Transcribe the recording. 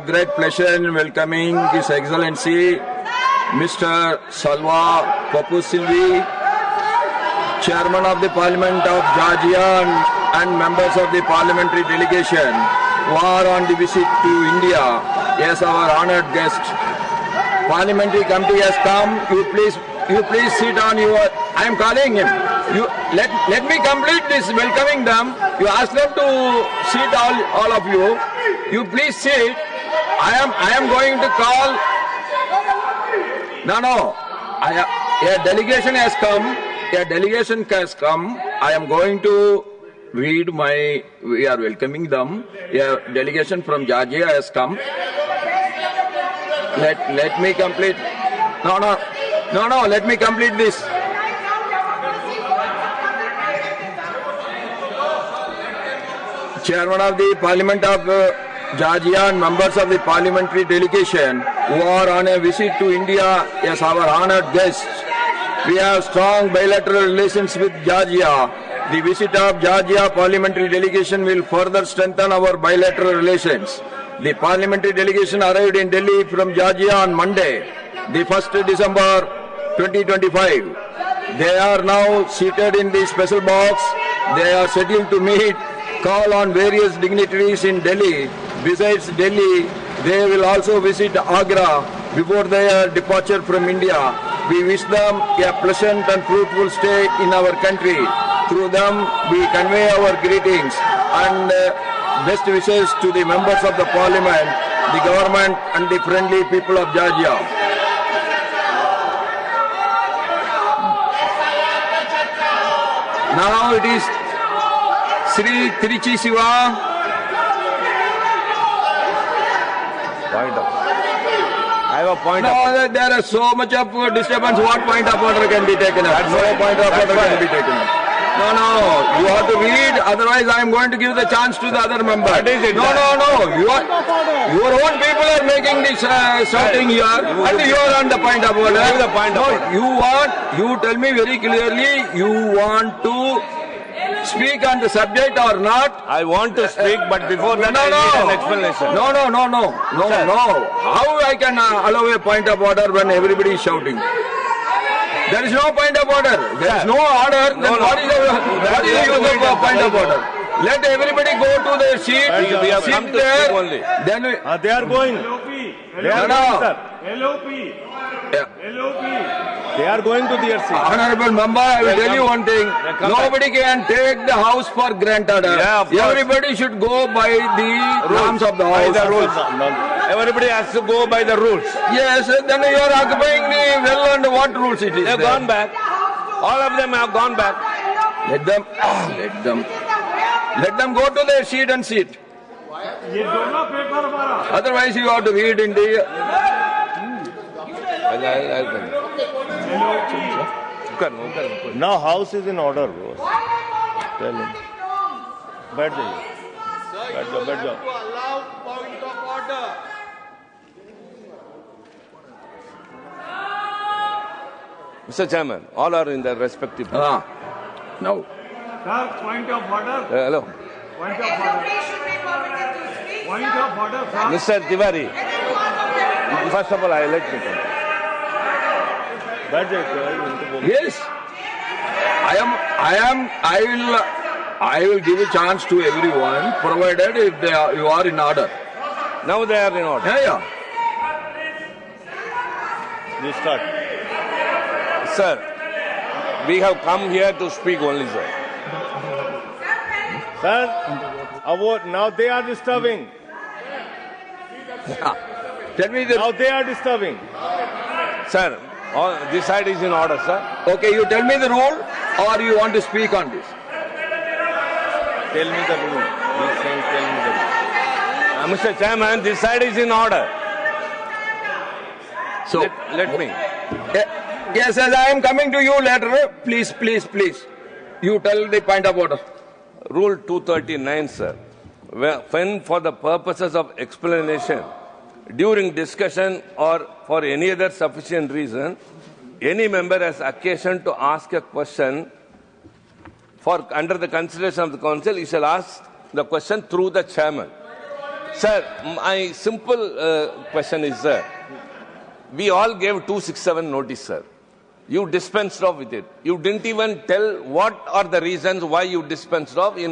have great pleasure in welcoming His Excellency Mr. Salva Papusilvi, Chairman of the Parliament of Georgia and members of the parliamentary delegation who are on the visit to India as our honored guest. Parliamentary committee has come. You please sit on your. I am calling him. You let me complete this welcoming them. You ask them to sit, all of you. You please sit. I am going to call. No. A delegation has come. A delegation has come. I am going to read we are welcoming them. A delegation from Georgia has come. Let me complete. No, let me complete this. Chairman of the Parliament of Georgia and members of the parliamentary delegation who are on a visit to India as our honored guests. We have strong bilateral relations with Georgia. The visit of Georgia parliamentary delegation will further strengthen our bilateral relations. The parliamentary delegation arrived in Delhi from Georgia on Monday, the 1st December 2025. They are now seated in the special box. They are scheduled to meet, call on various dignitaries in Delhi. Besides Delhi, they will also visit Agra before their departure from India. We wish them a pleasant and fruitful stay in our country. Through them, we convey our greetings and best wishes to the members of the parliament, the government and the friendly people of Georgia. Now it is Sri Trichy Siva. I have a point. No, there is so much of disturbance. What point of order can be taken up? No point of order can be taken up. No, you have to read, otherwise I am going to give the chance to the other member. What is it? No. Your own people are making this shouting here, and you are on the point of order. The point of order. You tell me very clearly, you want to speak on the subject or not? I want to speak, but before that I need an explanation. No. How I can allow a point of order when everybody is shouting? There is no point of order. There is no order. Then what is the use of point of order? Let everybody go to their seat. We have come to speak only. Then they are going. They are going, sir. LOP. They are going to their seat. Honorable member, I will tell you one thing. Nobody can take the house for granted. Everybody should go by the norms of the house. By the rules. Everybody has to go by the rules. Yes, then you are occupying the well and what rules it is. They have gone back. All of them have gone back. Let them go to their seat and sit. Otherwise you have to read in the... Now house is in order, bro. Tell him. बैठ जाओ. Mr. Chairman, all are in their respective No. Sir, point of order. hello. Point of order. Point of order, Mr. sir. Tiwari, first of all, I let you come. बैठ जाओ. Yes. I will give a chance to everyone, provided if you are in order. Now they are in order. Yeah. You start. Sir, we have come here to speak only, sir. Sir, now they are disturbing. Tell me the... Now they are disturbing. Sir, this side is in order, sir. Okay, you tell me the rule or you want to speak on this? Tell me the rule. He's saying tell me the rule. Mr. Chairman, this side is in order. So, let me. Yes, as I am coming to you later, please. You tell the point of order. Rule 239, sir. When for the purposes of explanation, during discussion or for any other sufficient reason, any member has occasion to ask a question under the consideration of the council, he shall ask the question through the chairman. Sir, my simple question is, sir, we all gave 267 notice, sir. You dispensed off with it. You didn't even tell what are the reasons why you dispensed off. In